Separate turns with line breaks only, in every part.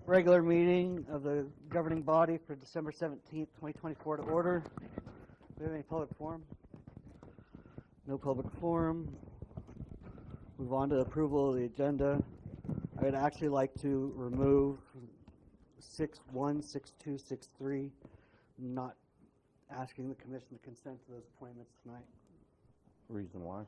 Regular meeting of the governing body for December 17th, 2024 to order. Do we have any public forum? No public forum. Move on to approval of the agenda. I would actually like to remove 6.1, 6.2, 6.3, not asking the commission to consent to those appointments tonight.
Reason why?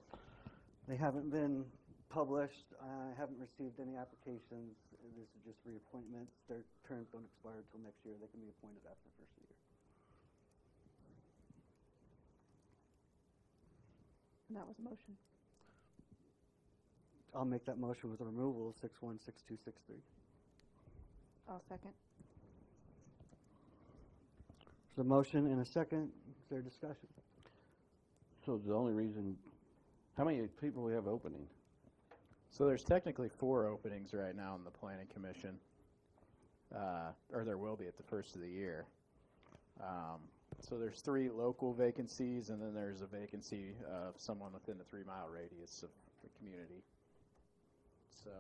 They haven't been published. I haven't received any applications. This is just reappointments. Their terms don't expire until next year. They can be appointed after the first of the year.
And that was a motion.
I'll make that motion with the removal of 6.1, 6.2, 6.3.
I'll second.
There's a motion and a second. Is there discussion?
So the only reason, how many people we have opening?
So there's technically 4 openings right now in the Planning Commission, or there will be at the first of the year. So there's 3 local vacancies, and then there's a vacancy of someone within the 3-mile radius of the community. So,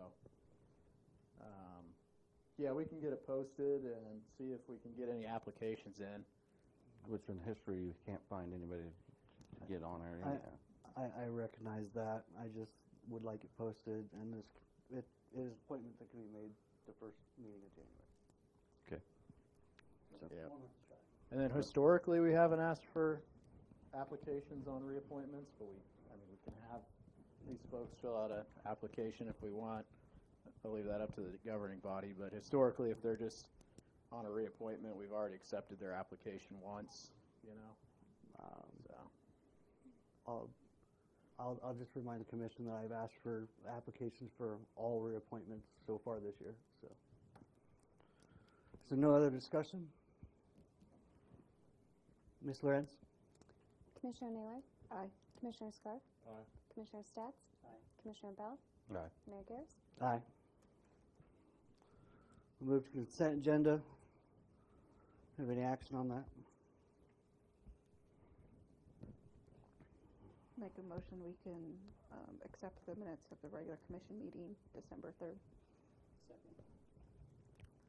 yeah, we can get it posted and see if we can get any applications in.
Which in history you can't find anybody to get on there.
I recognize that. I just would like it posted, and it is appointment that can be made the first meeting of January.
Okay.
So,
Yeah. And then historically, we haven't asked for applications on reappointments, but we can have these folks fill out an application if we want. I'll leave that up to the governing body, but historically, if they're just on a reappointment, we've already accepted their application once, you know. So
I'll just remind the commission that I've asked for applications for all reappointments so far this year. So no other discussion? Ms. Lorenz?
Commissioner Naylor?
Aye.
Commissioner Scarf?
Aye.
Commissioner Stats?
Aye.
Commissioner Bell?
Aye.
Mayor Garris?
Aye. We'll move to consent agenda. Have any action on that?
Make a motion we can accept the minutes of the regular commission meeting December 3rd.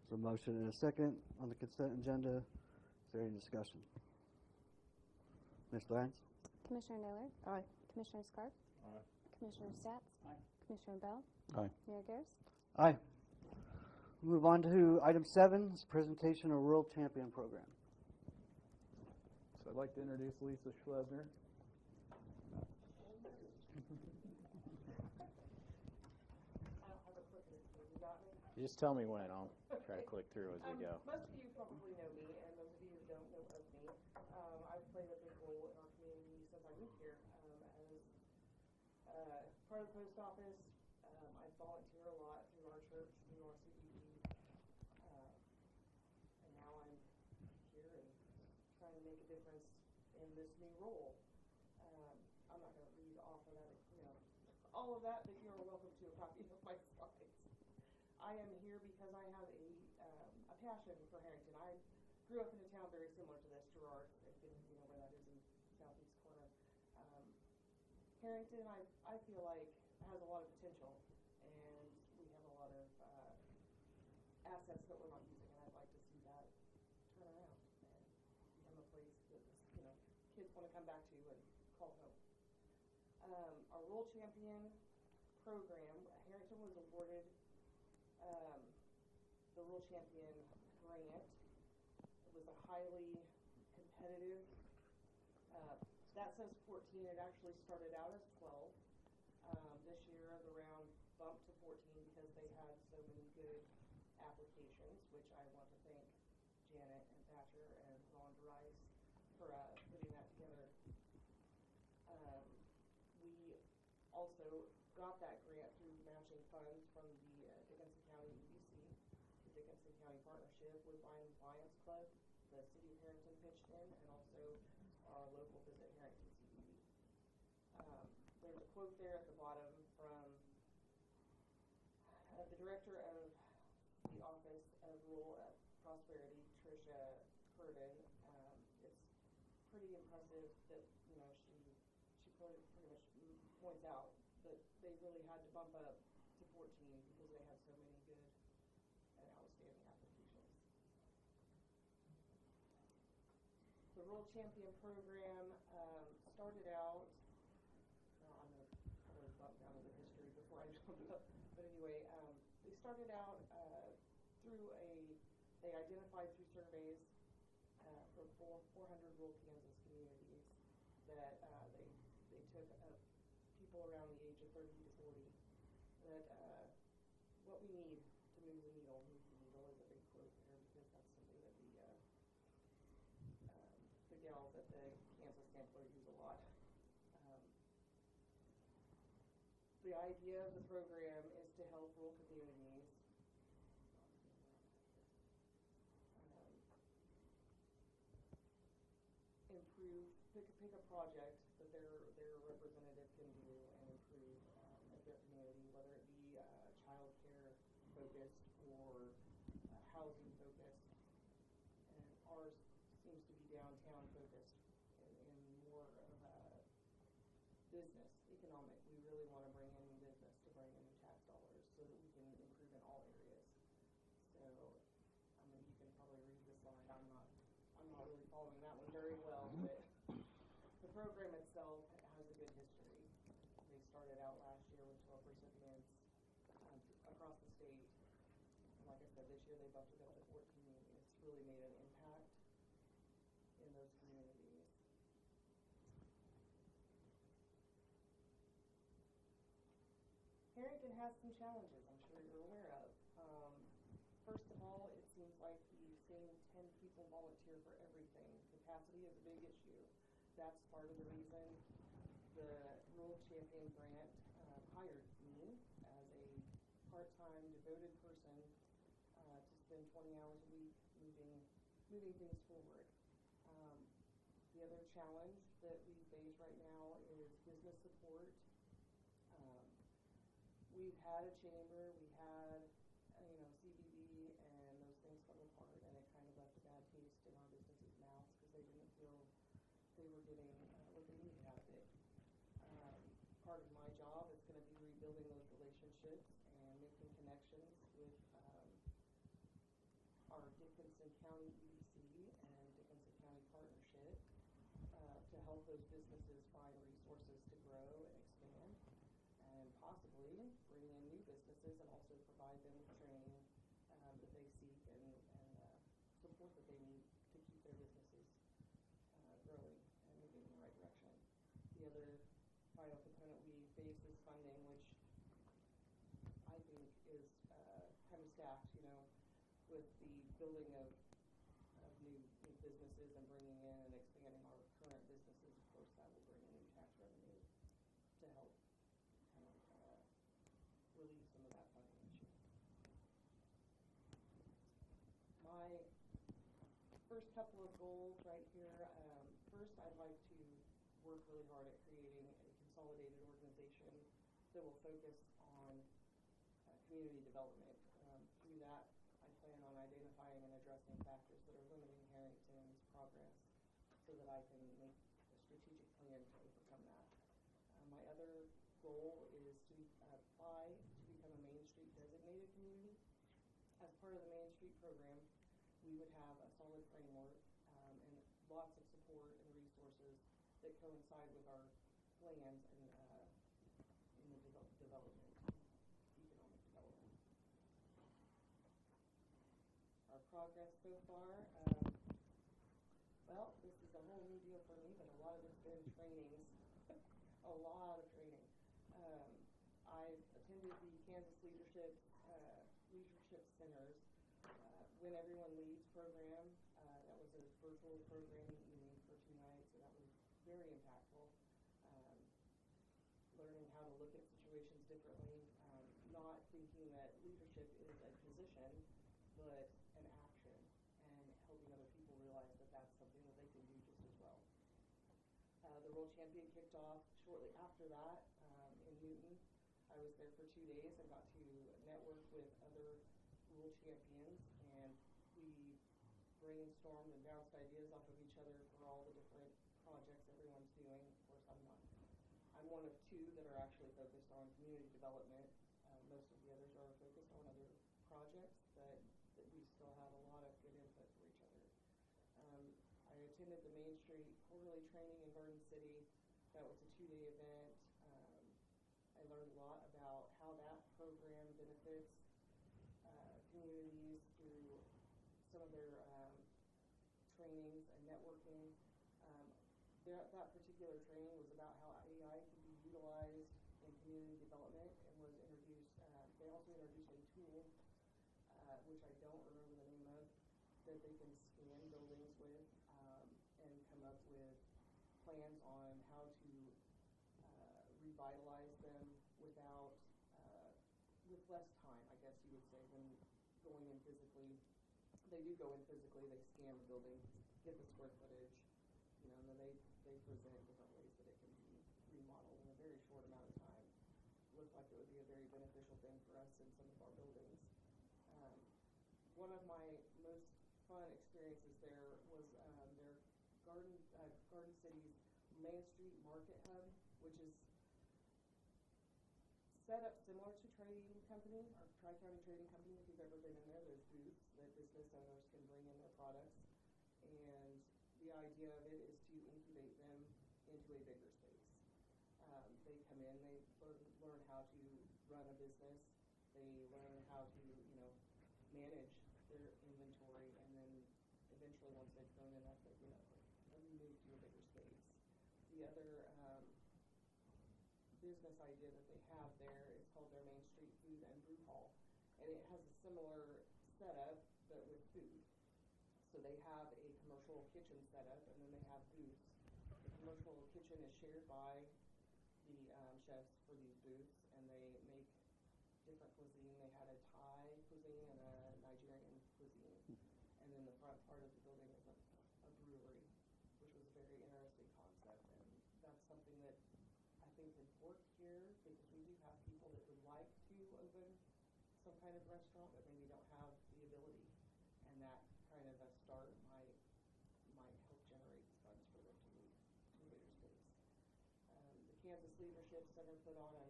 So a motion and a second on the consent agenda. Is there any discussion? Ms. Lorenz?
Commissioner Naylor?
Aye.
Commissioner Scarf?
Aye.
Commissioner Stats?
Aye.
Commissioner Bell?
Aye.
Mayor Garris?
Aye. Move on to item 7, presentation of World Champion Program.
I'd like to introduce Lisa Schlesner. You just tell me when. I'll try to click through as we go.
Most of you probably know me, and those of you who don't know of me, I've played a big role in our community since I moved here. As part of the post office, I volunteer a lot through our church, through our CBD, and now I'm here and trying to make a difference in this new role. I'm not going to read off of that, all of that, but you're welcome to a copy of my slides. I am here because I have a passion for Herington. I grew up in a town very similar to this, Girard, if you know where that is in southeast corner. Herington, I feel like, has a lot of potential, and we have a lot of assets that we're not using, and I'd like to see that turn around and become a place that kids want to come back to and call home. Our World Champion program, Herington was awarded the World Champion grant. It was a highly competitive, that says 14, it actually started out as 12. This year the round bumped to 14 because they had so many good applications, which I want to thank Janet and Thatcher and Ron Rice for putting that together. We also got that grant through matching funds from the Dickinson County EBC, the Dickinson County Partnership with Lions Club, the City of Herington pitched in, and also our local Visit Herington CBD. There's a quote there at the bottom from the Director of the Office of Rural Prosperity, Tricia Curtin. It's pretty impressive that she pretty much points out that they really had to bump up to 14 because they had so many good and outstanding applications. The World Champion program started out, I'm going to probably bump down to the history before I jump up, but anyway, they started out they identified through surveys for 400 rural Kansas communities that they took people around the age of 30 to 40 that what we need to move the needle is a big quote there because that's something that the gals at the Kansas sampler use a lot. The idea of the program is to help rural communities improve, pick a project that their representative can do and improve their community, whether it be child care focused or housing focused. And ours seems to be downtown focused in more of business, economic. We really want to bring in business to bring in tax dollars so that we can improve in all areas. So, I mean, you can probably read the slide. I'm not really following that one very well, but the program itself has a good history. They started out last year with 12 recipients across the state. And like I said, this year they bumped it up to 14. It's really made an impact in those communities. Herington has some challenges I'm sure you're aware of. First of all, it seems like the same 10 people volunteer for everything. Capacity is a big issue. That's part of the reason the Rural Champion Grant hired me as a part-time devoted person to spend 20 hours a week moving things forward. The other challenge that we face right now is business support. We've had a chamber, we had CBB, and those things fell apart, and it kind of left a bad taste in our businesses' mouths because they didn't feel they were getting what they needed out of it. Part of my job is going to be rebuilding those relationships and making connections with our Dickinson County EDC and Dickinson County Partnership to help those businesses find resources to grow and expand, and possibly bring in new businesses and also provide them with training that they seek and support that they need to keep their businesses growing and moving in the right direction. The other final component we face is funding, which I think is kind of stacked, with the building of new businesses and bringing in and expanding our current businesses. Of course, that will bring in new tax revenue to help kind of relieve some of that funding issue. My first couple of goals right here. First, I'd like to work really hard at creating a consolidated organization that will focus on community development. Through that, I plan on identifying and addressing factors that are limiting Herington's progress so that I can make a strategic plan to overcome that. My other goal is to apply to become a Main Street designated community. As part of the Main Street program, we would have a solid framework and lots of support and resources that coincide with our plans and in the development, economic development. Our progress so far, well, this is a whole new deal for me, but a lot of it's been trainings, a lot of training. I've attended the Kansas Leadership Centers When Everyone Leads program. That was a virtual program evening for 2 nights, and that was very impactful. Learning how to look at situations differently, not thinking that leadership is a position, but an action, and helping other people realize that that's something that they can do just as well. The World Champion kicked off shortly after that in Newton. I was there for 2 days and got to network with other rural champions, and we brainstormed and bounced ideas off of each other for all the different projects everyone's doing. Of course, I'm one of 2 that are actually focused on community development. Most of the others are focused on other projects, but we still have a lot of good input for each other. I attended the Main Street Quarterly Training in Garden City. That was a 2-day event. I learned a lot about how that program benefits communities through some of their trainings and networking. That particular training was about how AI can be utilized in community development and was introduced. They also introduced a tool, which I don't remember the name of, that they can scan buildings with and come up with plans on how to revitalize them without, with less time, I guess you would say, than going in physically. They do go in physically, they scan the building, get the square footage, and then they present different ways that it can be remodeled in a very short amount of time. Looks like it would be a very beneficial thing for us in some of our buildings. One of my most fun experiences there was their Garden City's Main Street Market Hub, which is set up similar to Trading Company or Tri-County Trading Company. If you've ever been in there, there's booths that business owners can bring in their products, and the idea of it is to incubate them into a bigger space. They come in, they learn how to run a business, they learn how to manage their inventory, and then eventually once they've grown enough that move to a bigger space. The other business idea that they have there is called their Main Street Food and Brew Hall, and it has a similar setup but with food. So they have a commercial kitchen setup, and then they have booths. The commercial kitchen is shared by the chefs for these booths, and they make different cuisine. They had a Thai cuisine and a Nigerian cuisine, and then the front part of the building is a brewery, which was a very interesting concept, and that's something that I think would work here because we do have people that would like to open some kind of restaurant but maybe don't have the ability, and that kind of a start might help generate funds for them to move to a bigger space. The Kansas Leadership Center put on the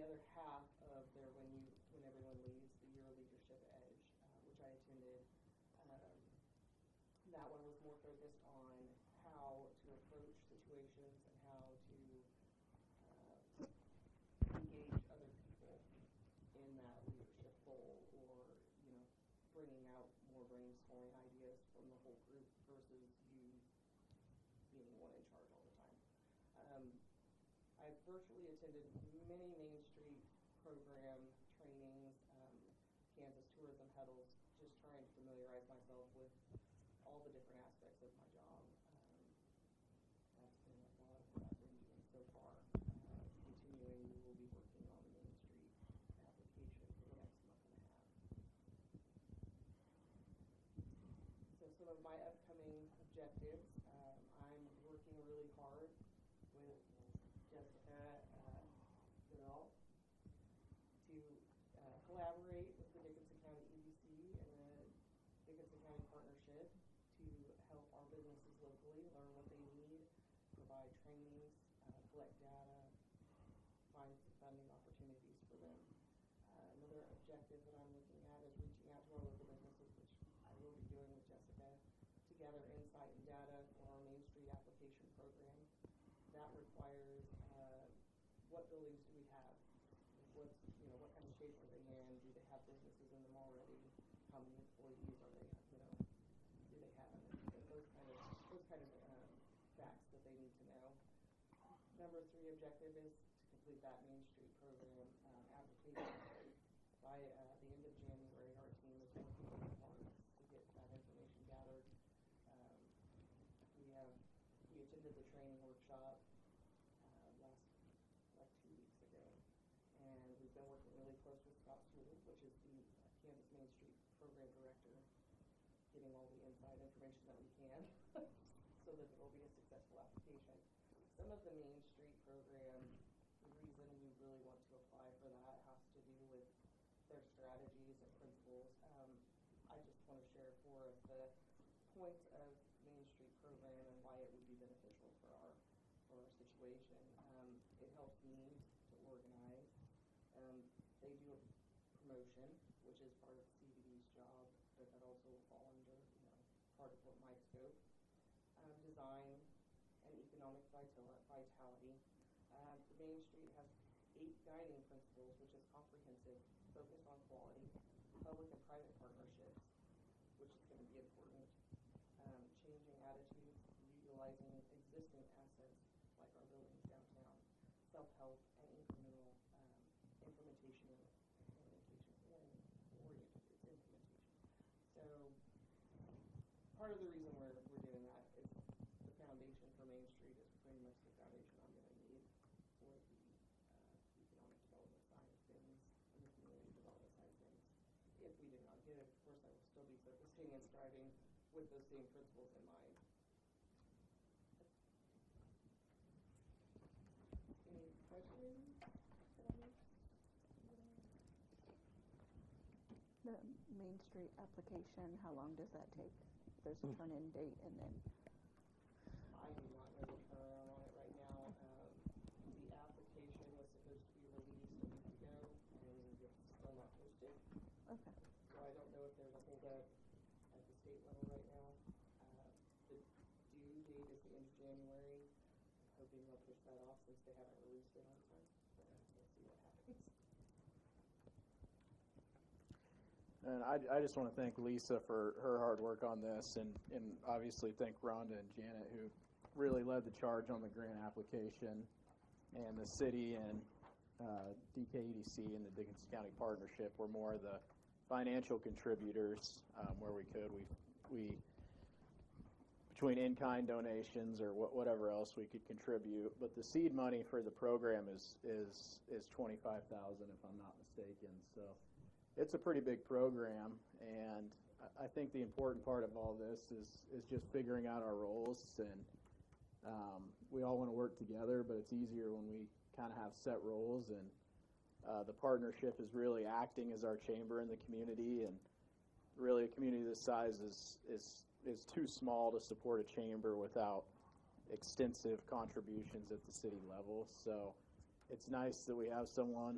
other half of their when everyone leaves, the Year Leadership Edge, which I attended. That one was more focused on how to approach situations and how to engage other people in that leadership role, or bringing out more brainstorming ideas from the whole group versus you being one in charge all the time. I've virtually attended many Main Street program trainings, Kansas tourism huddles, just trying to familiarize myself with all the different aspects of my job. That's been a lot of what I've been doing so far. Continuing, we will be working on the Main Street application for the next month and a half. So some of my upcoming objectives, I'm working really hard with Jessica Goodall to collaborate with the Dickinson County EDC and the Dickinson County Partnership to help our businesses locally learn what they need, provide trainings, collect data, find some funding opportunities for them. Another objective that I'm looking at is reaching out to our local businesses, which I will be doing with Jessica, to gather insight and data for our Main Street application program. That requires what buildings do we have? What kind of shape are they in? Do they have businesses in them already? How many employees are they? Do they have? And those kind of facts that they need to know. Number 3 objective is to complete that Main Street program application. By the end of January, our team is working really hard to get that information gathered. We attended the training workshop like 2 weeks ago, and we've been working really close with Scott Sewell, which is the Kansas Main Street Program Director, getting all the inside information that we can so that it will be a successful application. Some of the Main Street program, the reason we really want to apply for that has to do with their strategies and principles. I just want to share 4 of the points of Main Street program and why it would be beneficial for our situation. It helps me to organize. They do a promotion, which is part of CBD's job, but that also will fall under part of what my scope. design, and economic vitality. The Main Street has 8 guiding principles, which is comprehensive, focused on quality, public and private partnerships, which is going to be important, changing attitudes, utilizing existing assets like our buildings downtown, self-help, and incremental implementation oriented. It's implementation. So part of the reason we're doing that is the foundation for Main Street is pretty much the foundation I'm going to need for the economic development side of things and the community development side of things. If we did not get it, of course, I will still be focusing and striving with those same principles in mind. Any questions?
The Main Street application, how long does that take? There's a turn-in date, and then
I do not know the turnaround on it right now. The application was supposed to be released a week ago, and it's still not posted.
okay.
So I don't know if there's a holdup at the state level right now. The due date is the end of January. I'm hoping they'll push that off since they haven't released it on time. But we'll see what happens.
And I just want to thank Lisa for her hard work on this, and obviously thank Rhonda and Janet, who really led the charge on the grant application, and the city and DKEDC and the Dickinson County Partnership were more the financial contributors where we could. We between in-kind donations or whatever else we could contribute, but the seed money for the program is $25,000 if I'm not mistaken. So it's a pretty big program, and I think the important part of all this is just figuring out our roles, and we all want to work together, but it's easier when we kind of have set roles, and the partnership is really acting as our chamber in the community, and really a community this size is too small to support a chamber without extensive contributions at the city level. So it's nice that we have someone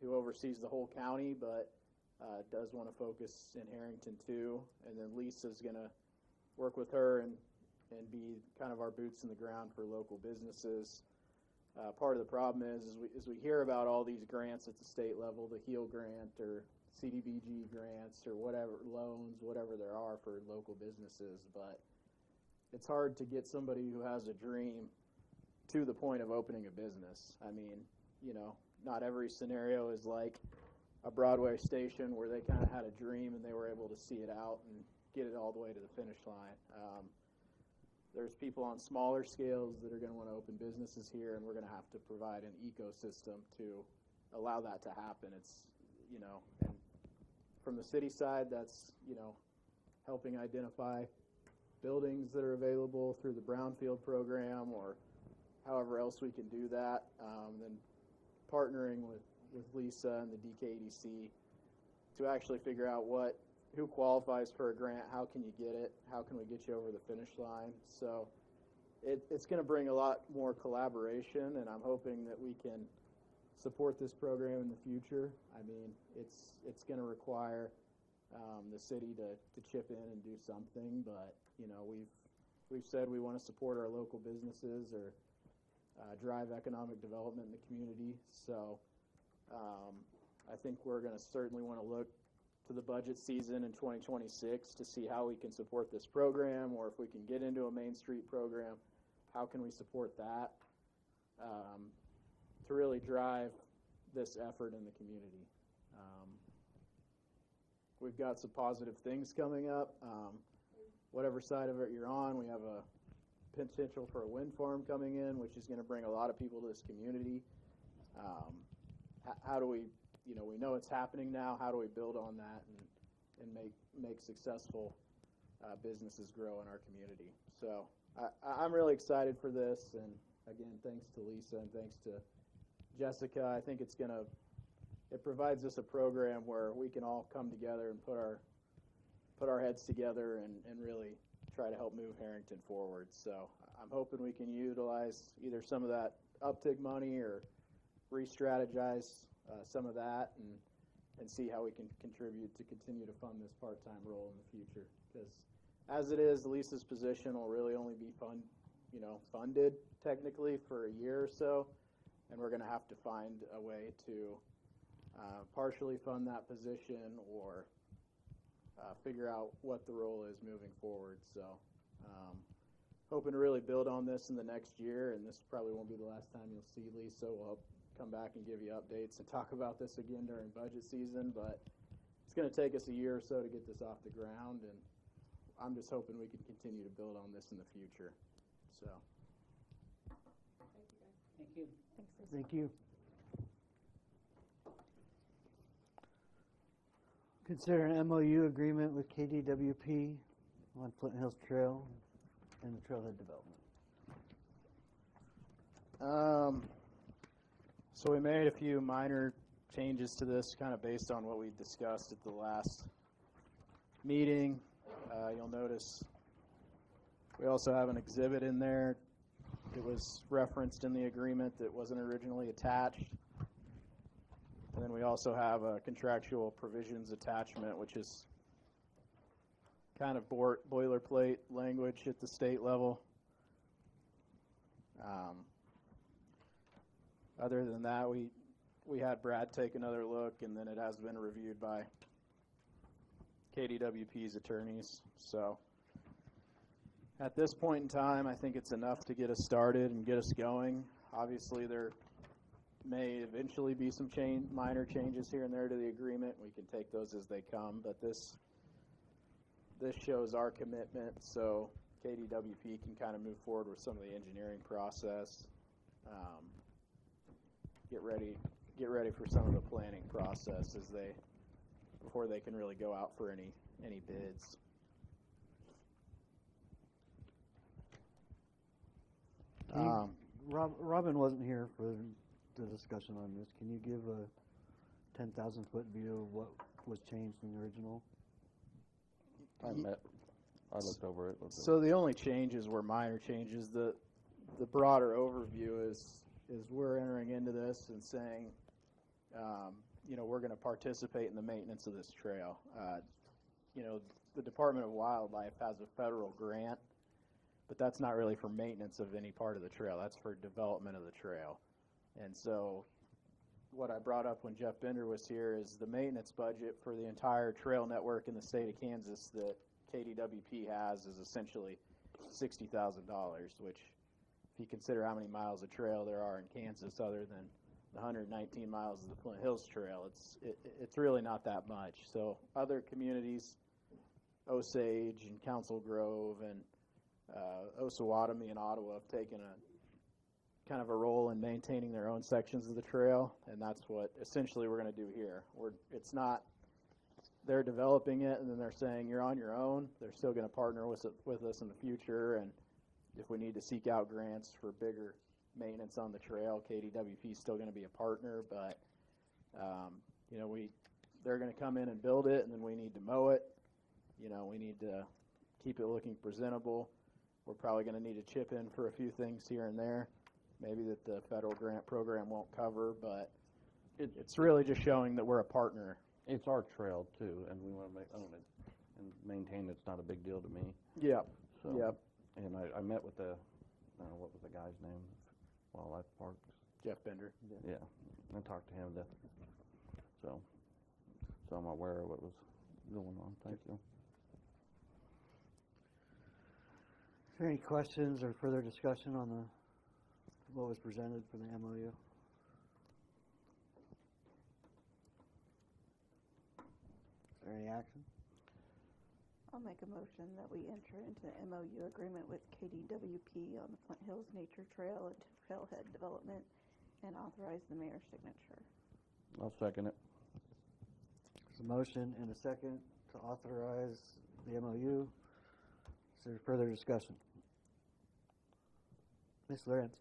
who oversees the whole county, but does want to focus in Herington too. And then Lisa's going to work with her and be kind of our boots in the ground for local businesses. Part of the problem is we hear about all these grants at the state level, the HEAL grant or CDBG grants or whatever, loans, whatever there are for local businesses, but it's hard to get somebody who has a dream to the point of opening a business. I mean, not every scenario is like a Broadway station where they kind of had a dream and they were able to see it out and get it all the way to the finish line. There's people on smaller scales that are going to want to open businesses here, and we're going to have to provide an ecosystem to allow that to happen. It's, and from the city side, that's, helping identify buildings that are available through the Brownfield program or however else we can do that. Then partnering with Lisa and the DKEDC to actually figure out who qualifies for a grant, how can you get it, how can we get you over the finish line. So it's going to bring a lot more collaboration, and I'm hoping that we can support this program in the future. I mean, it's going to require the city to chip in and do something, but we've said we want to support our local businesses or drive economic development in the community. So I think we're going to certainly want to look to the budget season in 2026 to see how we can support this program, or if we can get into a Main Street program, how can we support that to really drive this effort in the community. We've got some positive things coming up. Whatever side of it you're on, we have a potential for a wind farm coming in, which is going to bring a lot of people to this community. How do we, we know it's happening now. How do we build on that and make successful businesses grow in our community? So I'm really excited for this, and again, thanks to Lisa and thanks to Jessica. I think it provides us a program where we can all come together and put our heads together and really try to help move Herington forward. So I'm hoping we can utilize either some of that uptick money or re-strategize some of that and see how we can contribute to continue to fund this part-time role in the future. Because as it is, Lisa's position will really only be funded technically for a year or so, and we're going to have to find a way to partially fund that position or figure out what the role is moving forward. So hoping to really build on this in the next year, and this probably won't be the last time you'll see Lisa. We'll come back and give you updates and talk about this again during budget season, but it's going to take us a year or so to get this off the ground, and I'm just hoping we can continue to build on this in the future. So.
Thank you, guys.
Thank you.
Thanks, Lisa.
Thank you. Consider an MOU agreement with KDWP on Flint Hills Trail and the trailhead development.
So we made a few minor changes to this, kind of based on what we discussed at the last meeting. You'll notice we also have an exhibit in there. It was referenced in the agreement that wasn't originally attached. And then we also have a contractual provisions attachment, which is kind of boilerplate language at the state level. Other than that, we had Brad take another look, and then it has been reviewed by KDWP's attorneys. So at this point in time, I think it's enough to get us started and get us going. Obviously, there may eventually be some minor changes here and there to the agreement. We can take those as they come, but this shows our commitment, so KDWP can kind of move forward with some of the engineering process. Get ready for some of the planning process before they can really go out for any bids.
Robin wasn't here for the discussion on this. Can you give a 10,000-foot view of what was changed in the original?
I looked over it.
So the only changes were minor changes. The broader overview is we're entering into this and saying, we're going to participate in the maintenance of this trail. The Department of Wildlife has a federal grant, but that's not really for maintenance of any part of the trail. That's for development of the trail. And so what I brought up when Jeff Bender was here is the maintenance budget for the entire trail network in the state of Kansas that KDWP has is essentially $60,000, which if you consider how many miles of trail there are in Kansas other than the 119 miles of the Flint Hills Trail, it's really not that much. So other communities, Osage and Council Grove and Osawatomie and Ottawa have taken a kind of a role in maintaining their own sections of the trail, and that's what essentially we're going to do here. It's not they're developing it and then they're saying you're on your own. They're still going to partner with us in the future, and if we need to seek out grants for bigger maintenance on the trail, KDWP is still going to be a partner, but they're going to come in and build it, and then we need to mow it. We need to keep it looking presentable. We're probably going to need to chip in for a few things here and there, maybe that the federal grant program won't cover, but it's really just showing that we're a partner.
It's our trail too, and we want to own it and maintain. It's not a big deal to me.
Yep.
So,
Yep.
And I met with what was the guy's name? Wildlife Parks.
Jeff Bender.
Yeah. I talked to him. So I'm aware of what was going on. Thank you.
Is there any questions or further discussion on what was presented for the MOU? Is there any action?
I'll make a motion that we enter into an MOU agreement with KDWP on the Flint Hills Nature Trail and Trailhead Development and authorize the mayor's signature.
I'll second it.
There's a motion and a second to authorize the MOU. Is there further discussion? Ms. Lawrence?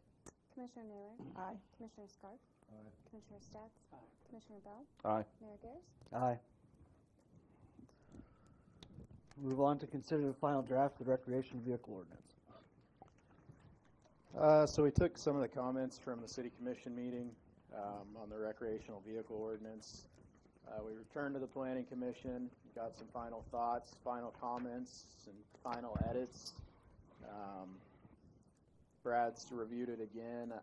Commissioner Naylor?
Aye.
Commissioner Scarp?
Aye.
Commissioner Stats?
Aye.
Commissioner Bell?
Aye.
Mayor Garris?
Aye. Move on to consider the final draft of the recreation vehicle ordinance.
So we took some of the comments from the city commission meeting on the recreational vehicle ordinance. We returned to the Planning Commission, got some final thoughts, final comments, and final edits. Brad's reviewed it again.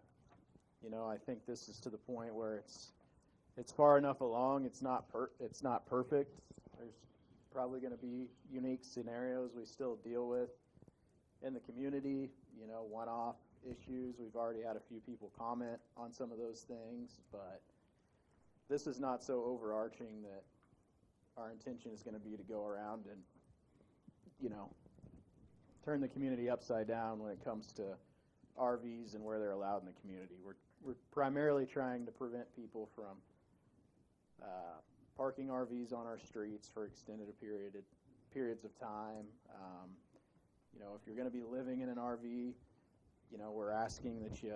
I think this is to the point where it's far enough along. It's not perfect. There's probably going to be unique scenarios we still deal with in the community. One-off issues. We've already had a few people comment on some of those things, but this is not so overarching that our intention is going to be to go around and turn the community upside down when it comes to RVs and where they're allowed in the community. We're primarily trying to prevent people from parking RVs on our streets for extended periods of time. If you're going to be living in an RV, we're asking that you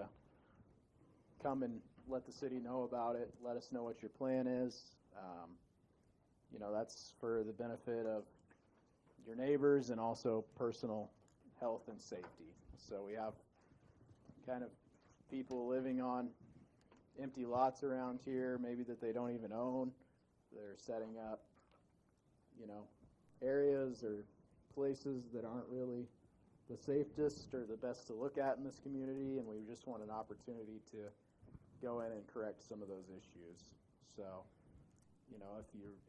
come and let the city know about it. Let us know what your plan is. That's for the benefit of your neighbors and also personal health and safety. So we have kind of people living on empty lots around here, maybe that they don't even own. They're setting up, areas or places that aren't really the safest or the best to look at in this community, and we just want an opportunity to go in and correct some of those issues. So,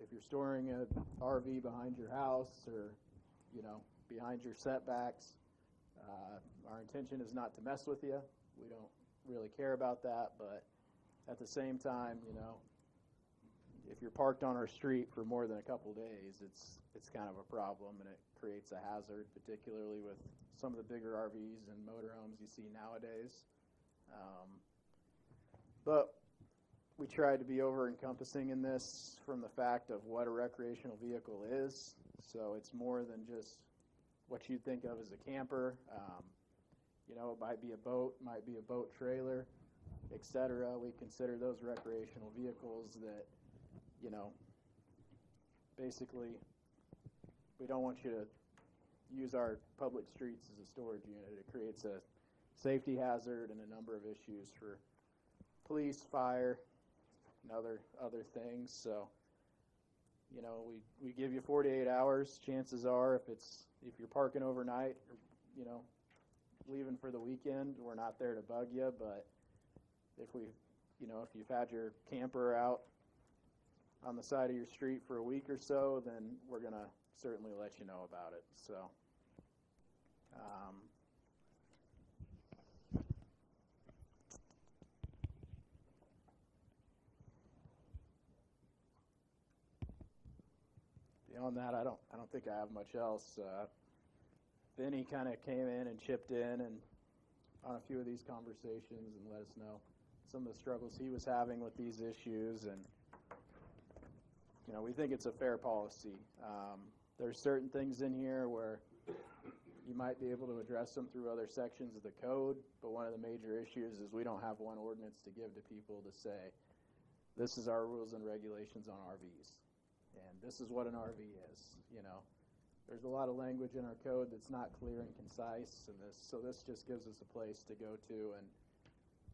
if you're storing an RV behind your house or, behind your setbacks, our intention is not to mess with you. We don't really care about that, but at the same time, if you're parked on our street for more than a couple days, it's kind of a problem, and it creates a hazard, particularly with some of the bigger RVs and motorhomes you see nowadays. But we tried to be over-encompassing in this from the fact of what a recreational vehicle is. So it's more than just what you'd think of as a camper. It might be a boat, might be a boat trailer, etc. We consider those recreational vehicles that, basically we don't want you to use our public streets as a storage unit. It creates a safety hazard and a number of issues for police, fire, and other things. So, we give you 48 hours. Chances are, if you're parking overnight or, leaving for the weekend, we're not there to bug you. But if you've had your camper out on the side of your street for a week or so, then we're going to certainly let you know about it. So, beyond that, I don't think I have much else. Vinny kind of came in and chipped in and on a few of these conversations and let us know some of the struggles he was having with these issues, and we think it's a fair policy. There's certain things in here where you might be able to address them through other sections of the code, but one of the major issues is we don't have one ordinance to give to people to say, this is our rules and regulations on RVs, and this is what an RV is. There's a lot of language in our code that's not clear and concise, and so this just gives us a place to go to and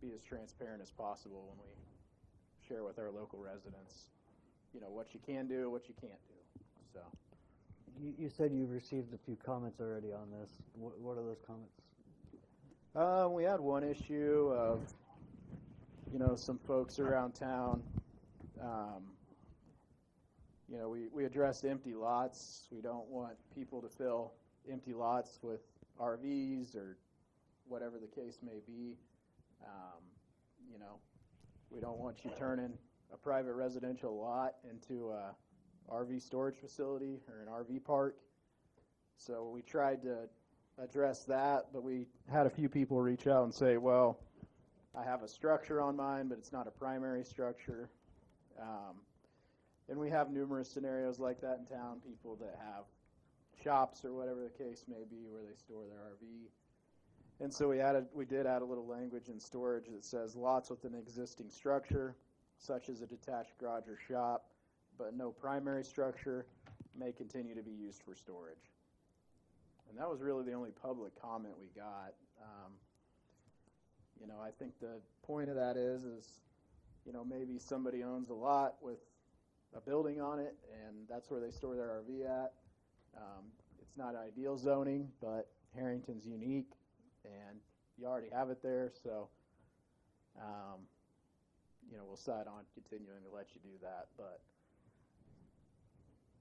be as transparent as possible when we share with our local residents, what you can do, what you can't do. So.
You said you've received a few comments already on this. What are those comments?
We had one issue of, some folks around town. We addressed empty lots. We don't want people to fill empty lots with RVs or whatever the case may be. We don't want you turning a private residential lot into a RV storage facility or an RV park. So we tried to address that, but we had a few people reach out and say, well, I have a structure on mine, but it's not a primary structure. And we have numerous scenarios like that in town, people that have shops or whatever the case may be where they store their RV. And so we did add a little language in storage that says lots with an existing structure, such as a detached garage or shop, but no primary structure, may continue to be used for storage. And that was really the only public comment we got. I think the point of that is maybe somebody owns a lot with a building on it, and that's where they store their RV at. It's not ideal zoning, but Herington's unique, and you already have it there, so we'll decide on continuing to let you do that. But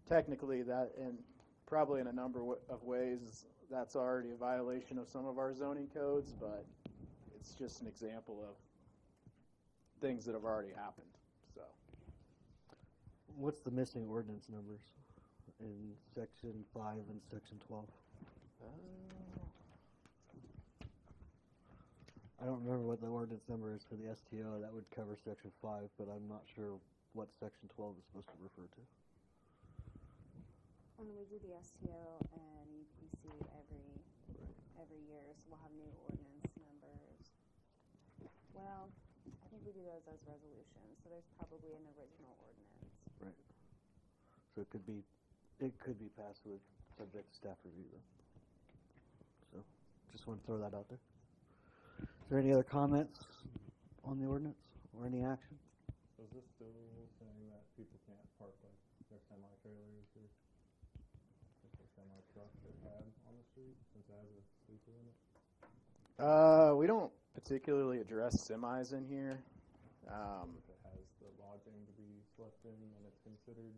technically, that, and probably in a number of ways, that's already a violation of some of our zoning codes, but it's just an example of things that have already happened. So,
What's the missing ordinance numbers in section 5 and section 12? I don't remember what the ordinance number is for the STO. That would cover section 5, but I'm not sure what section 12 is supposed to refer to.
When we do the STO and EPC every year, so we'll have new ordinance numbers. Well, I think we do those as resolutions, so there's probably an original ordinance.
Right. So it could be passed with subject to staff review though. So just want to throw that out there. Is there any other comments on the ordinance or any action?
So is this still saying that people can't park like their semi-trailers or like their semi-truck or cab on the street since it has a sleeper in it?
we don't particularly address semis in here.
If it has the lodging to be slept in and it's considered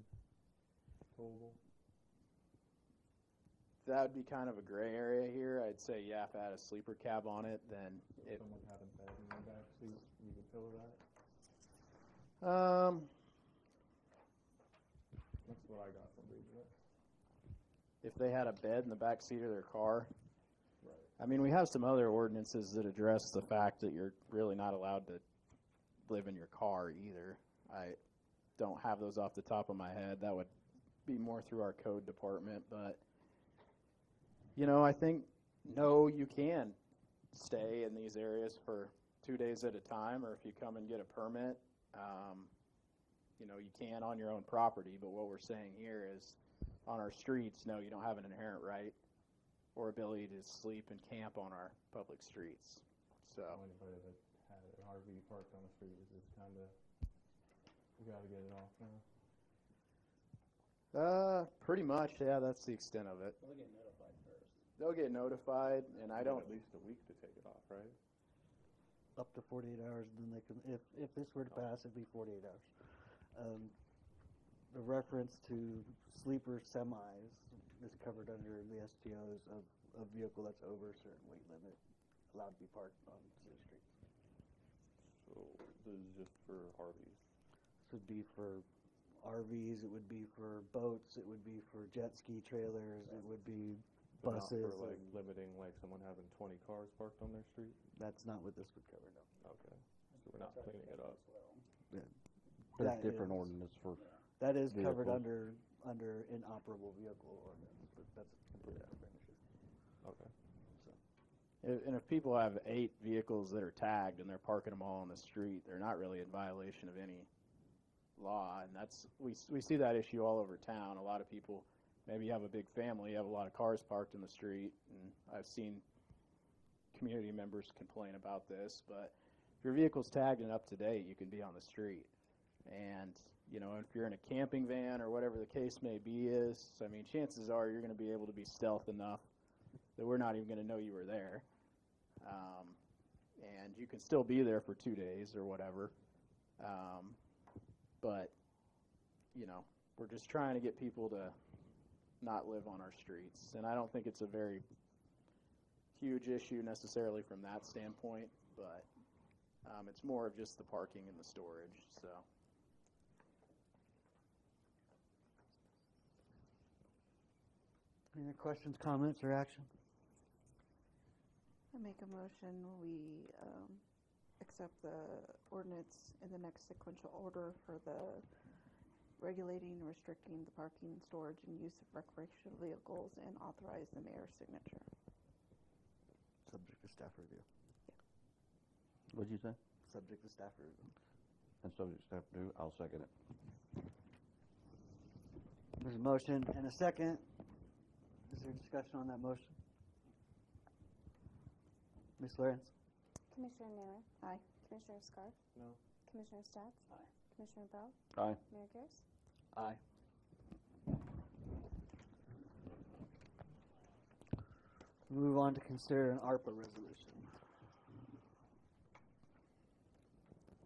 towable?
That would be kind of a gray area here. I'd say, yeah, if it had a sleeper cab on it, then
If someone had a bed in the back seat, you could pillow that? That's what I got from reading it.
if they had a bed in the back seat of their car.
Right.
I mean, we have some other ordinances that address the fact that you're really not allowed to live in your car either. I don't have those off the top of my head. That would be more through our code department, but I think you can stay in these areas for 2 days at a time, or if you come and get a permit, you can on your own property. But what we're saying here is on our streets, no, you don't have an inherent right or ability to sleep and camp on our public streets. So
Anybody that had an RV parked on the street is just kind of, we got to get it off now.
pretty much, yeah, that's the extent of it.
They'll get notified first.
They'll get notified, and I don't.
At least a week to take it off, right?
Up to 48 hours, and then they can, if this were to pass, it'd be 48 hours. The reference to sleeper semis is covered under the STOs of a vehicle that's over a certain weight limit allowed to be parked on city streets.
So this is just for RVs.
This would be for RVs, it would be for boats, it would be for jet ski trailers, it would be
But not
buses.
for like
and
limiting like someone having 20 cars parked on their street?
that's not what this would cover, no.
Okay. So we're not cleaning it up.
There's
That
different
is-
ordinance for.
That is covered
Vehicles.
under inoperable vehicle ordinance, but that's a completely different issue.
Okay.
And if people have 8 vehicles that are tagged and they're parking them all on the street, they're not really in violation of any law. And that's we see that issue all over town. A lot of people, maybe you have a big family, you have a lot of cars parked in the street, and I've seen community members complain about this. But if your vehicle's tagged and up to date, you can be on the street. And if you're in a camping van or whatever the case may be I mean, chances are you're going to be able to be stealth enough that we're not even going to know you were there. And you can still be there for 2 days or whatever. But, we're just trying to get people to not live on our streets. And I don't think it's a very huge issue necessarily from that standpoint, but it's more of just the parking and the storage. So.
Any other questions, comments, or action?
I make a motion, we accept the ordinance in the next sequential order for the regulating and restricting the parking, storage, and use of recreational vehicles, and authorize the mayor's signature.
Subject to staff review.
What'd you say?
Subject to staff review.
And subject to staff do. I'll second it.
There's a motion and a second. Is there discussion on that motion? Ms. Lawrence?
Commissioner Naylor?
Aye.
Commissioner Scarf?
No.
Commissioner Stats?
Aye.
Commissioner Bell?
Aye.
Mayor Garris?
Aye. Move on to consider an ARPA resolution.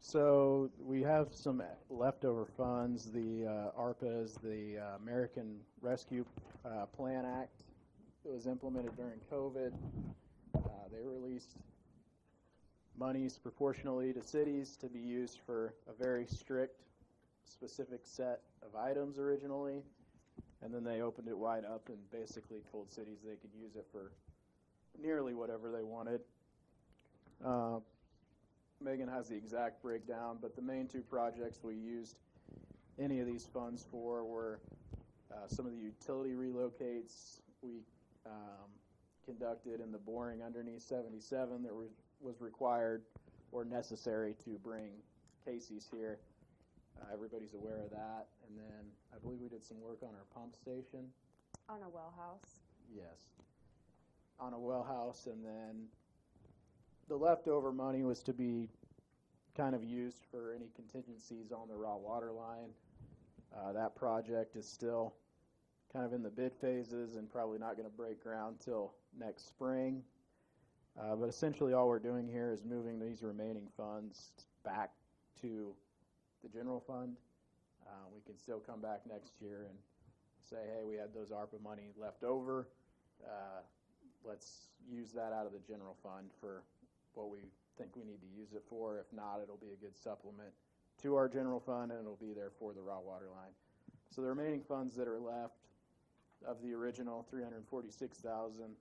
So we have some leftover funds. The ARPA is the American Rescue Plan Act. It was implemented during COVID. They released monies proportionally to cities to be used for a very strict, specific set of items originally, and then they opened it wide up and basically told cities they could use it for nearly whatever they wanted. Megan has the exact breakdown, but the main two projects we used any of these funds for were some of the utility relocates we conducted in the boring underneath 77 that was required or necessary to bring Casey's here. Everybody's aware of that. And then I believe we did some work on our pump station.
On a well house.
Yes. On a well house, and then the leftover money was to be kind of used for any contingencies on the raw water line. That project is still kind of in the bid phases and probably not going to break ground till next spring. But essentially all we're doing here is moving these remaining funds back to the general fund. We can still come back next year and say, hey, we had those ARPA money left over. Let's use that out of the general fund for what we think we need to use it for. If not, it'll be a good supplement to our general fund, and it'll be there for the raw water line. So the remaining funds that are left of the original $346,000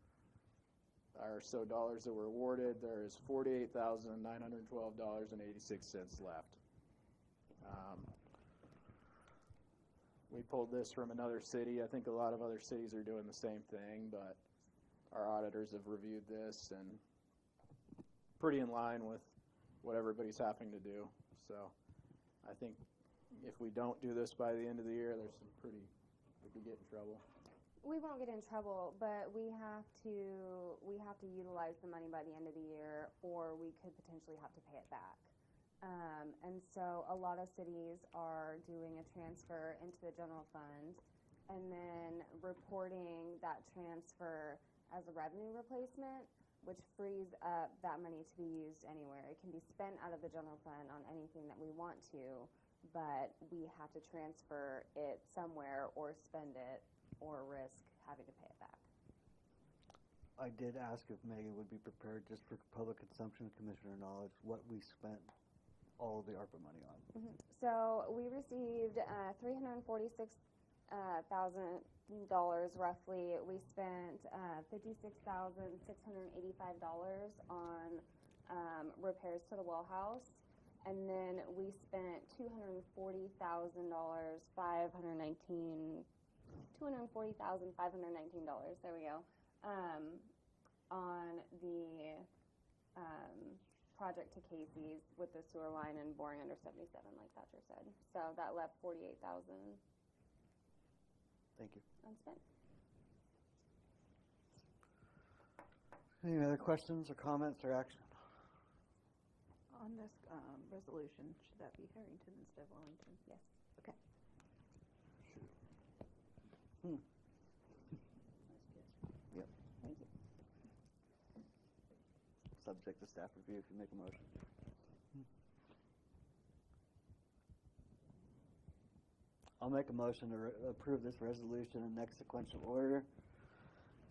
or so dollars that were awarded, there is $48,912.86 left. We pulled this from another city. I think a lot of other cities are doing the same thing, but our auditors have reviewed this and pretty in line with what everybody's having to do. So I think if we don't do this by the end of the year, we could get in trouble.
We won't get in trouble, but we have to utilize the money by the end of the year, or we could potentially have to pay it back. And so a lot of cities are doing a transfer into the general fund and then reporting that transfer as a revenue replacement, which frees up that money to be used anywhere. It can be spent out of the general fund on anything that we want to, but we have to transfer it somewhere or spend it or risk having to pay it back.
I did ask if Megan would be prepared, just for public consumption, commissioner knowledge, what we spent all of the ARPA money on.
Mm-hmm. So we received $346,000 roughly. We spent $56,685 on repairs to the well house, and then we spent $240,519. There we go. On the project to Casey's with the sewer line and boring under 77, like Thatcher said. So that left $48,000
Thank you.
unspent.
Any other questions or comments or action?
On this resolution, should that be Herington instead of Wellington?
Yes.
Okay.
Yep.
Thank you.
Subject to staff review if you make a motion. I'll make a motion to approve this resolution in next sequential order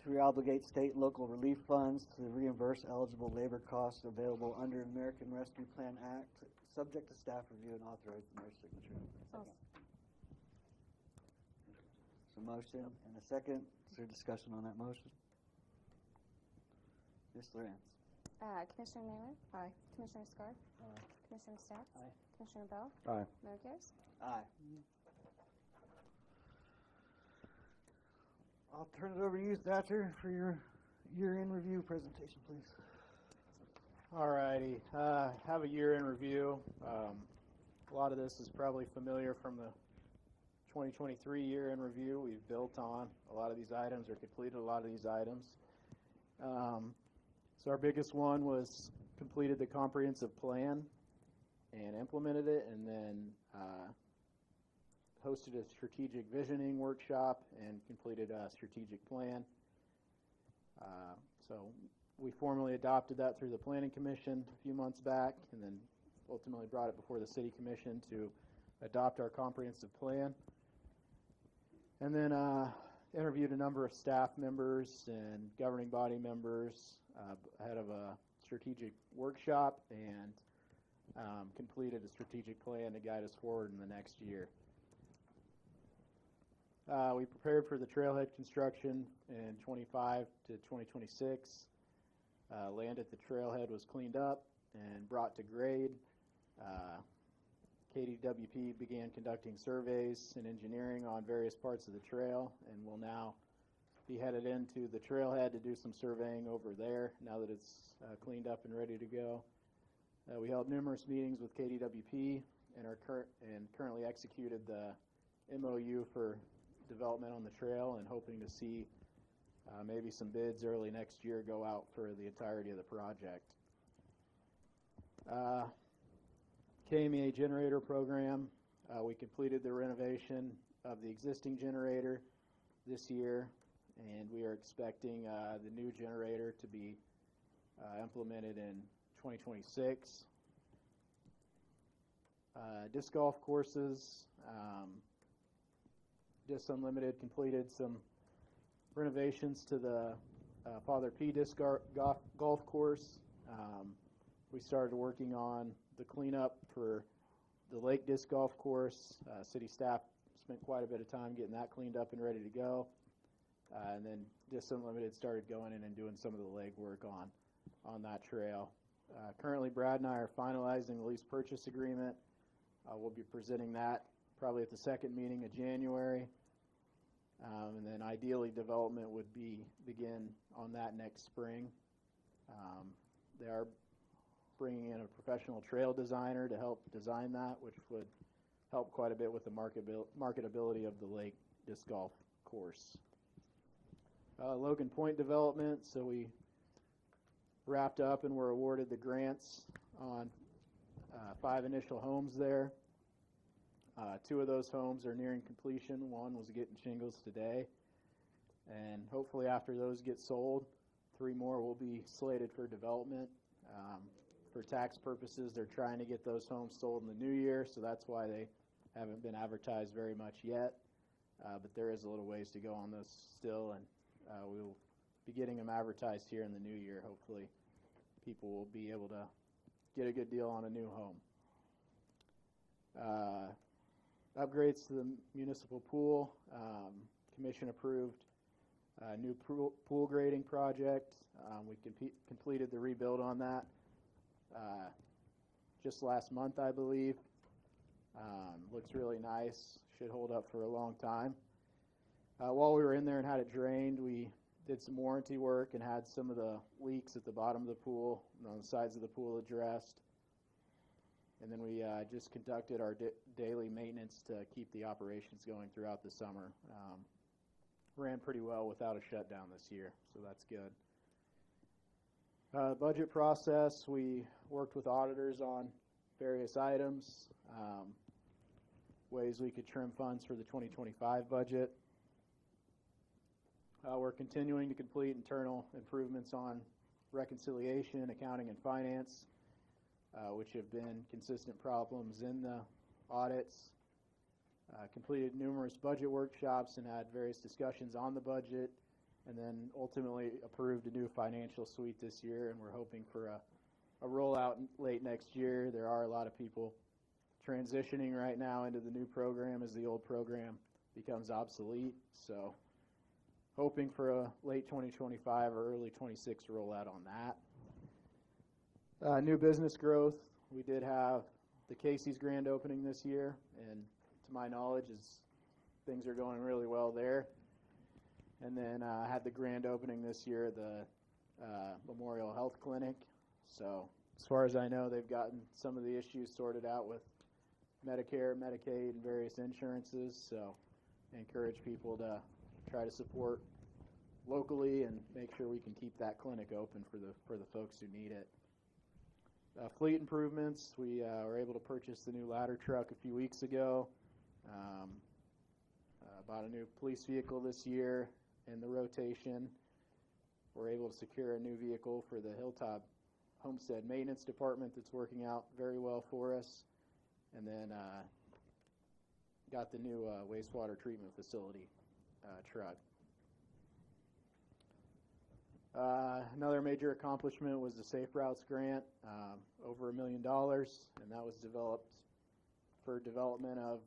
to reobligate state and local relief funds to reimburse eligible labor costs available under American Rescue Plan Act, subject to staff review and authorize the mayor's signature.
Awesome.
So motion and a second. Is there discussion on that motion? Ms. Lawrence.
Commissioner Naylor?
Aye.
Commissioner Scar? Commissioner Stacks?
Aye.
Commissioner Bell?
Aye.
Mayor Cares?
Aye. I'll turn it over to you, Thatcher, for your year-end review presentation, please.
All righty. Have a year-end review. A lot of this is probably familiar from the 2023 year-end review. We've built on a lot of these items or completed a lot of these items. So our biggest one was completed the comprehensive plan and implemented it, and then hosted a strategic visioning workshop and completed a strategic plan. So we formally adopted that through the Planning Commission a few months back, and then ultimately brought it before the City Commission to adopt our comprehensive plan. And then interviewed a number of staff members and governing body members ahead of a strategic workshop, and completed a strategic plan to guide us forward in the next year. We prepared for the trailhead construction in 25 to 2026. Land at the trailhead was cleaned up and brought to grade. KDWP began conducting surveys and engineering on various parts of the trail, and will now be headed into the trailhead to do some surveying over there now that it's cleaned up and ready to go. We held numerous meetings with KDWP and currently executed the MOU for development on the trail, and hoping to see maybe some bids early next year go out for the entirety of the project. KMEA generator program, we completed the renovation of the existing generator this year, and we are expecting the new generator to be implemented in 2026. Disc golf courses, Disc Unlimited completed some renovations to the Father P. Disc golf course. We started working on the cleanup for the Lake Disc Golf Course. City staff spent quite a bit of time getting that cleaned up and ready to go. And then Disc Unlimited started going in and doing some of the legwork on that trail. Currently, Brad and I are finalizing the lease purchase agreement. We'll be presenting that probably at the second meeting of January. And then ideally development would begin on that next spring. They are bringing in a professional trail designer to help design that, which would help quite a bit with the marketability of the Lake Disc Golf Course. Logan Point development, so we wrapped up and were awarded the grants on 5 initial homes there. 2 of those homes are nearing completion. One was getting shingles today, and hopefully after those get sold, 3 more will be slated for development. For tax purposes, they're trying to get those homes sold in the new year, so that's why they haven't been advertised very much yet. But there is a little ways to go on those still, and we will be getting them advertised here in the new year. Hopefully people will be able to get a good deal on a new home. Upgrades to the municipal pool. Commission approved a new pool grading project. We completed the rebuild on that just last month, I believe. Looks really nice. Should hold up for a long time. While we were in there and had it drained, we did some warranty work and had some of the leaks at the bottom of the pool and on the sides of the pool addressed. And then we just conducted our daily maintenance to keep the operations going throughout the summer. Ran pretty well without a shutdown this year, so that's good. Budget process, we worked with auditors on various items, ways we could trim funds for the 2025 budget. We're continuing to complete internal improvements on reconciliation, accounting, and finance, which have been consistent problems in the audits. Completed numerous budget workshops and had various discussions on the budget, and then ultimately approved a new financial suite this year, and we're hoping for a rollout late next year. There are a lot of people transitioning right now into the new program as the old program becomes obsolete, so hoping for a late 2025 or early 26 rollout on that. New business growth. We did have the Casey's grand opening this year, and to my knowledge, things are going really well there. And then I had the grand opening this year of the Memorial Health Clinic. So as far as I know, they've gotten some of the issues sorted out with Medicare, Medicaid, and various insurances. So I encourage people to try to support locally and make sure we can keep that clinic open for the folks who need it. Fleet improvements. We were able to purchase the new ladder truck a few weeks ago. Bought a new police vehicle this year in the rotation. We're able to secure a new vehicle for the Hilltop Homestead Maintenance Department that's working out very well for us. And then got the new wastewater treatment facility truck. Another major accomplishment was the Safe Routes grant, over $1 million, and that was developed for development of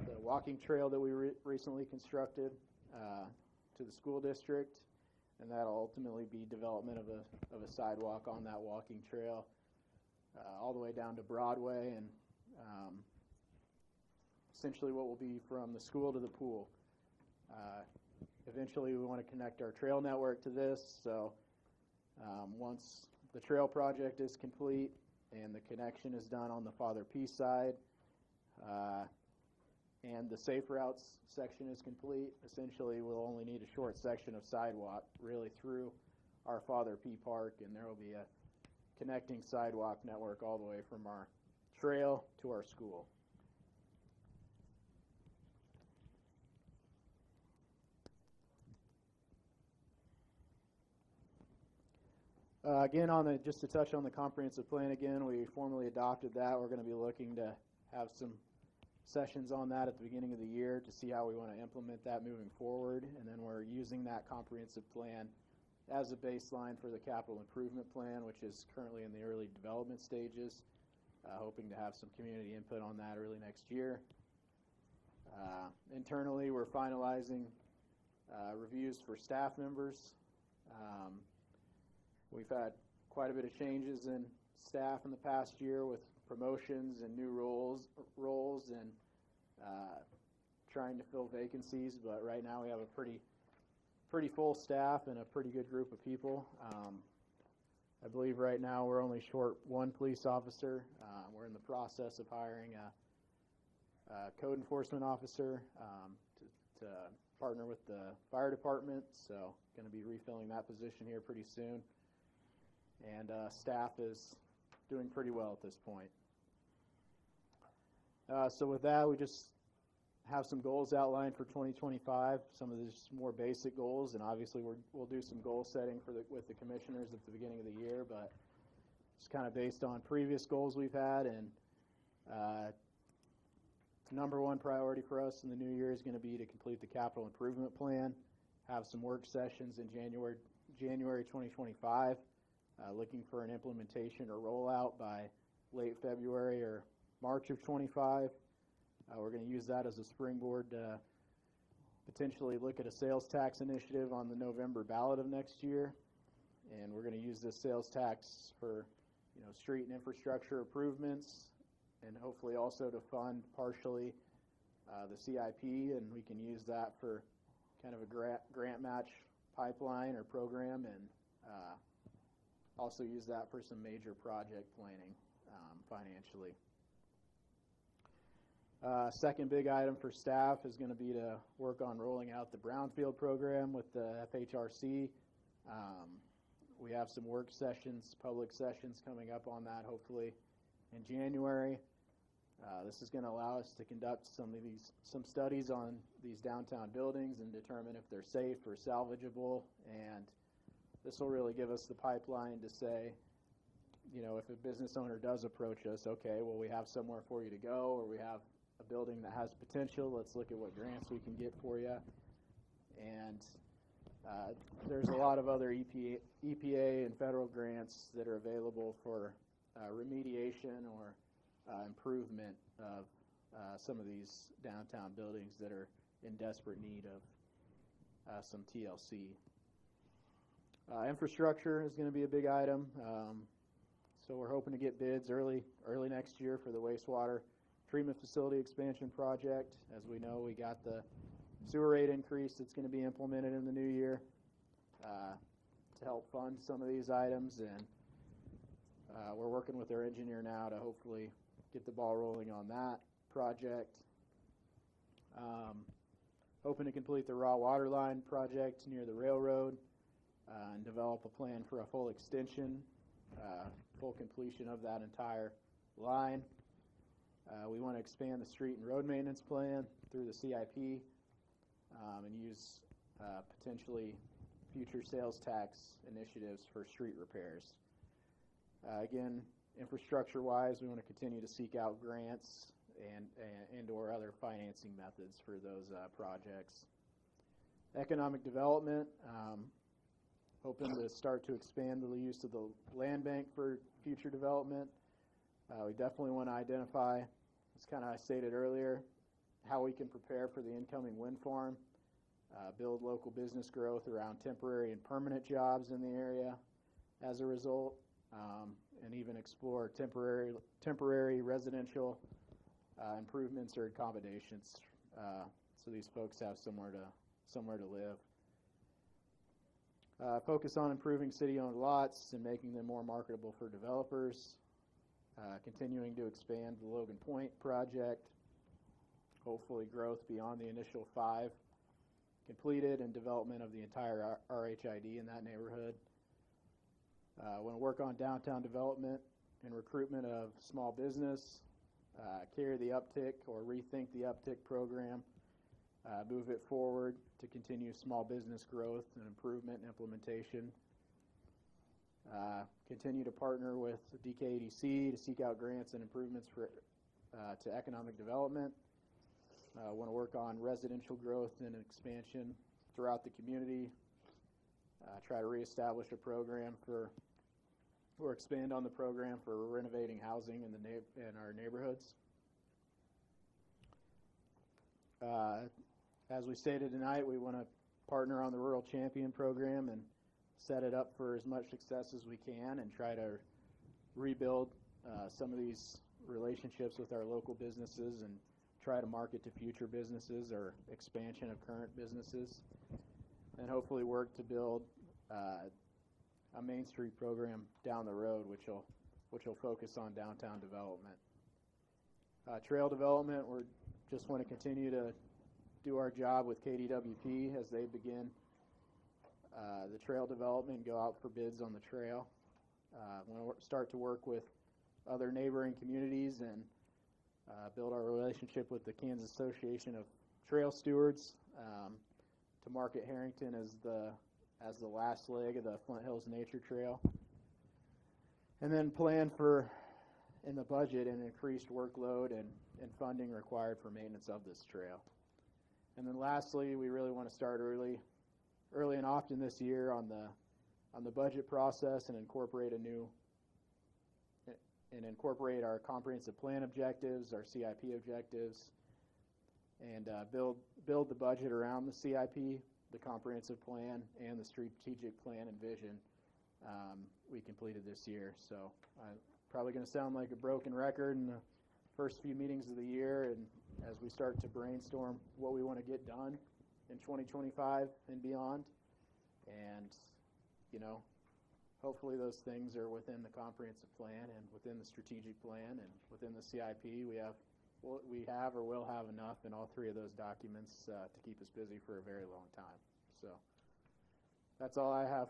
the walking trail that we recently constructed to the school district, and that'll ultimately be development of a sidewalk on that walking trail all the way down to Broadway, and essentially what will be from the school to the pool. Eventually we want to connect our trail network to this, so once the trail project is complete and the connection is done on the Father Peace side, and the Safe Routes section is complete, essentially we'll only need a short section of sidewalk really through our Father P Park, and there will be a connecting sidewalk network all the way from our trail to our school. Again, just to touch on the comprehensive plan again, we formally adopted that. We're going to be looking to have some sessions on that at the beginning of the year to see how we want to implement that moving forward, and then we're using that comprehensive plan as a baseline for the capital improvement plan, which is currently in the early development stages, hoping to have some community input on that early next year. Internally, we're finalizing reviews for staff members. We've had quite a bit of changes in staff in the past year with promotions and new roles and trying to fill vacancies, but right now we have a pretty full staff and a pretty good group of people. I believe right now we're only short one police officer. We're in the process of hiring a code enforcement officer to partner with the fire department, so going to be refilling that position here pretty soon. And staff is doing pretty well at this point. So with that, we just have some goals outlined for 2025, some of these more basic goals, and obviously we'll do some goal setting with the commissioners at the beginning of the year, but it's kind of based on previous goals we've had, and number one priority for us in the new year is going to be to complete the capital improvement plan, have some work sessions in January 2025, looking for an implementation or rollout by late February or March of 25. We're going to use that as a springboard to potentially look at a sales tax initiative on the November ballot of next year, and we're going to use this sales tax for street and infrastructure improvements, and hopefully also to fund partially the CIP, and we can use that for kind of a grant match pipeline or program, and also use that for some major project planning financially. Second big item for staff is going to be to work on rolling out the Brownfield program with the FHRC. We have some work sessions, public sessions coming up on that hopefully in January. This is going to allow us to conduct some studies on these downtown buildings and determine if they're safe or salvageable, and this will really give us the pipeline to say, if a business owner does approach us, okay, well, we have somewhere for you to go, or we have a building that has potential, let's look at what grants we can get for you. And there's a lot of other EPA and federal grants that are available for remediation or improvement of some of these downtown buildings that are in desperate need of some TLC. Infrastructure is going to be a big item, so we're hoping to get bids early next year for the wastewater treatment facility expansion project. As we know, we got the sewer rate increase that's going to be implemented in the new year to help fund some of these items, and we're working with our engineer now to hopefully get the ball rolling on that project. Hoping to complete the raw water line project near the railroad and develop a plan for a full extension, full completion of that entire line. We want to expand the street and road maintenance plan through the CIP, and use potentially future sales tax initiatives for street repairs. Again, infrastructure-wise, we want to continue to seek out grants and or other financing methods for those projects. Economic development, hoping to start to expand the use of the land bank for future development. We definitely want to identify, as kind of I stated earlier, how we can prepare for the incoming wind farm, build local business growth around temporary and permanent jobs in the area as a result, and even explore temporary residential improvements or accommodations so these folks have somewhere to live. Focus on improving city-owned lots and making them more marketable for developers. Continuing to expand the Logan Point project. Hopefully growth beyond the initial 5 completed and development of the entire RHID in that neighborhood. Want to work on downtown development and recruitment of small business. Carry the uptick or rethink the uptick program. Move it forward to continue small business growth and improvement and implementation. Continue to partner with DKADC to seek out grants and improvements for to economic development. Want to work on residential growth and expansion throughout the community. Try to reestablish a program or expand on the program for renovating housing in our neighborhoods. As we stated tonight, we want to partner on the Rural Champion program and set it up for as much success as we can and try to rebuild some of these relationships with our local businesses and try to market to future businesses or expansion of current businesses, and hopefully work to build a Main Street program down the road, which will focus on downtown development. Trail development, we just want to continue to do our job with KDWP as they begin the trail development and go out for bids on the trail. Want to start to work with other neighboring communities and build our relationship with the Kansas Association of Trail Stewards to market Herington as the last leg of the Flint Hills Nature Trail. And then plan for, in the budget, an increased workload and funding required for maintenance of this trail. And then lastly, we really want to start early and often this year on the budget process and incorporate our comprehensive plan objectives, our CIP objectives, and build the budget around the CIP, the comprehensive plan, and the strategic plan and vision we completed this year. So I'm probably going to sound like a broken record in the first few meetings of the year, and as we start to brainstorm what we want to get done in 2025 and beyond. And, hopefully those things are within the comprehensive plan and within the strategic plan and within the CIP. We have or will have enough in all 3 of those documents to keep us busy for a very long time. So that's all I have.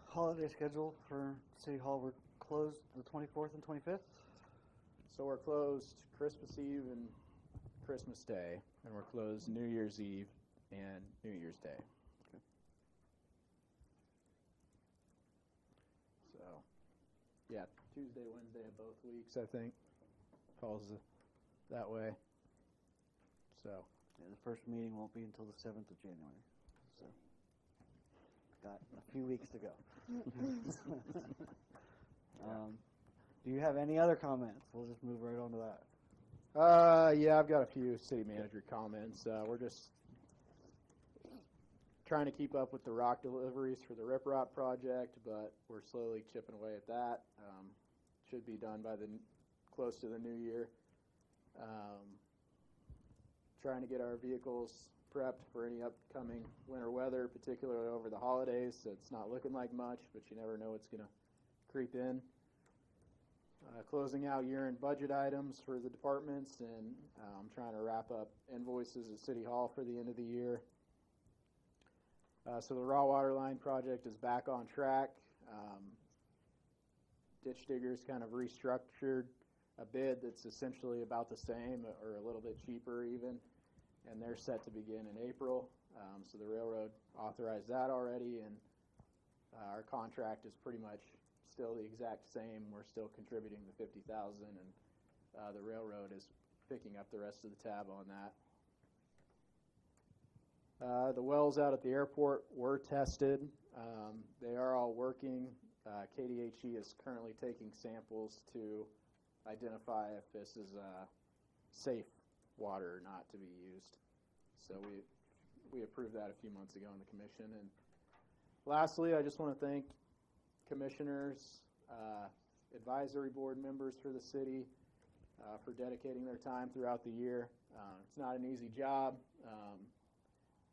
Holiday schedule for City Hall. We're closed the 24th and 25th.
So we're closed Christmas Eve and Christmas Day, and we're closed New Year's Eve and New Year's Day.
Okay.
So, yeah, Tuesday, Wednesday of both weeks, I think, falls that way. So,
Yeah, the first meeting won't be until the 7th of January. So, got a few weeks to go. Do you have any other comments? We'll just move right on to that.
Yeah, I've got a few city manager comments. We're just trying to keep up with the rock deliveries for the riprap project, but we're slowly chipping away at that. Should be done by close to the new year. Trying to get our vehicles prepped for any upcoming winter weather, particularly over the holidays. So it's not looking like much, but you never know what's going to creep in. Closing out year-end budget items for the departments, and trying to wrap up invoices at City Hall for the end of the year. So the raw water line project is back on track. Ditch diggers kind of restructured a bid that's essentially about the same or a little bit cheaper even, and they're set to begin in April. So the railroad authorized that already, and our contract is pretty much still the exact same. We're still contributing the $50,000, and the railroad is picking up the rest of the tab on that. The wells out at the airport were tested. They are all working. KDHE is currently taking samples to identify if this is safe water or not to be used. So we approved that a few months ago in the commission. And lastly, I just want to thank commissioners, advisory board members for the city for dedicating their time throughout the year. It's not an easy job.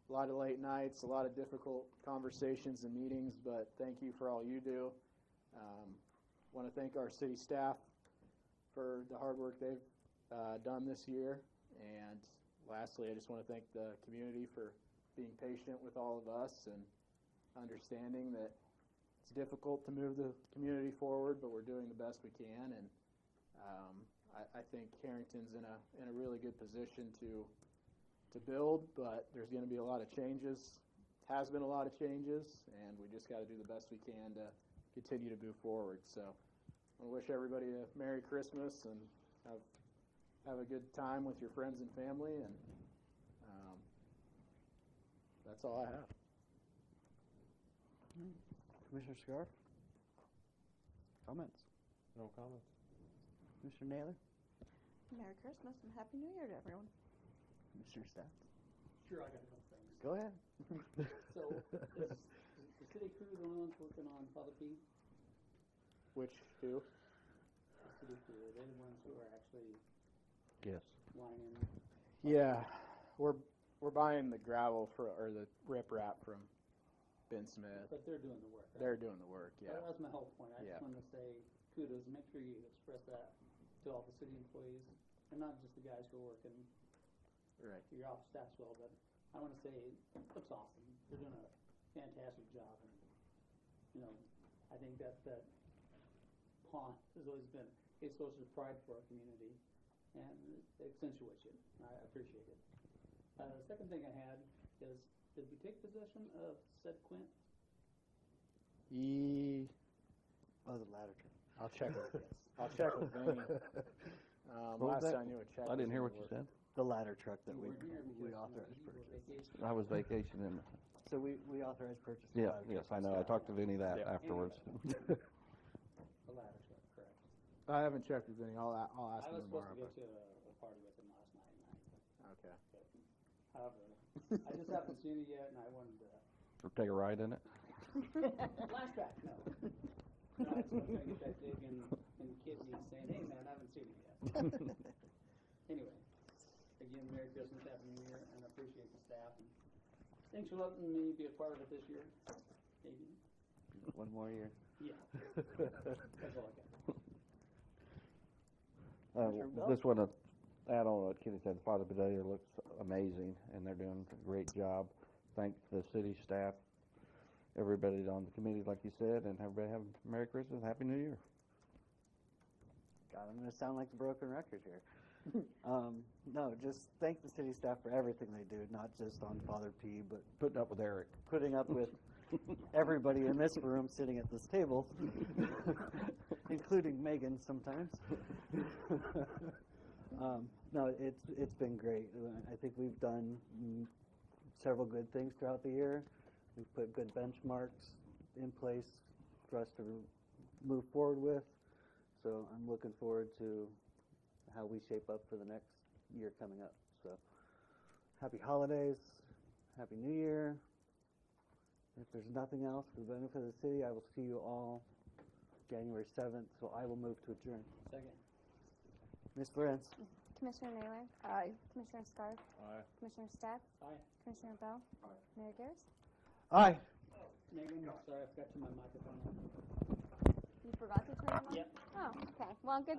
A lot of late nights, a lot of difficult conversations and meetings, but thank you for all you do. Want to thank our city staff for the hard work they've done this year. And lastly, I just want to thank the community for being patient with all of us and understanding that it's difficult to move the community forward, but we're doing the best we can. And I think Herington's in a really good position to build, but there's going to be a lot of changes. Has been a lot of changes, and we just got to do the best we can to continue to move forward. So I wish everybody a Merry Christmas and have a good time with your friends and family, and that's all I have.
Commissioner Scarf? Comments?
No comments.
Commissioner Naylor?
Merry Christmas and Happy New Year to everyone.
Commissioner Staff?
Sure, I got a couple things.
Go ahead.
So, is the city crew the only ones working on Father P?
Which who?
The city crew, are they the ones who are actually
Yes.
lining?
Yeah, we're buying the gravel or the riprap from Ben Smith.
But they're doing the work, right?
They're doing the work, yeah.
That's my whole point. I
Yeah.
just wanted to say kudos, make sure you express that to all the city employees, and not just the guys who are working,
Right.
your office staff as well, but I want to say it looks awesome. They're doing a fantastic job, and, you know, I think that pond has always been a source of pride for our community, and it accentuates it. I appreciate it. The second thing I had is, did we take possession of said Quint?
Oh, the ladder truck.
I'll check with Vinny.
What was
Last
that?
I knew a check.
I didn't
was
hear
in
what
the
you
works.
said.
The ladder truck that
You
we
weren't here because, you know,
authorized
you were
purchase.
vacation.
I was vacationing.
So we authorized purchase. of the
Yeah,
ladder
yes,
truck.
I know. I talked to Vinny that
Yeah.
afterwards.
The ladder truck, correct.
I haven't checked with Vinny. I'll ask
I
him
was supposed
tomorrow.
to go to a party with him last night, and
Okay.
however, I just haven't seen it yet, and I wanted to.
Or take a ride in it.
Last track, no. No, I just want to get that dig in the kidney saying, hey man, I haven't seen it yet. Anyway, again, Merry Christmas, Happy New Year, and I appreciate the staff. And thanks for letting me be a part of it this year. Maybe.
One more year.
Yeah. That's all I got.
Commissioner Bell?
Just want to add on what Kenny said. Father Bedelia looks amazing, and they're doing a great job. Thank the city staff, everybody on the committee, like you said, and everybody have a Merry Christmas and Happy New Year.
God, I'm going to sound like a broken record here. No, just thank the city staff for everything they do, not just on Father P, but
Putting up with Eric.
putting up with everybody in this room sitting at this table, including Megan sometimes. No, it's been great. I think we've done several good things throughout the year. We've put good benchmarks in place for us to move forward with. So I'm looking forward to how we shape up for the next year coming up. So happy holidays, happy New Year. If there's nothing else for the benefit of the city, I will see you all January 7th. So I will move to adjourn.
Second.
Ms. Lorenz.
Commissioner Naylor?
Aye.
Commissioner Scarf?
Aye.
Commissioner Stapp?
Aye.
Commissioner Bell?
Aye.
Mayor Garris?
Aye.
Megan, sorry, I forgot to turn my microphone on.
You forgot to turn it on?
Yep.
Oh, okay. Well, good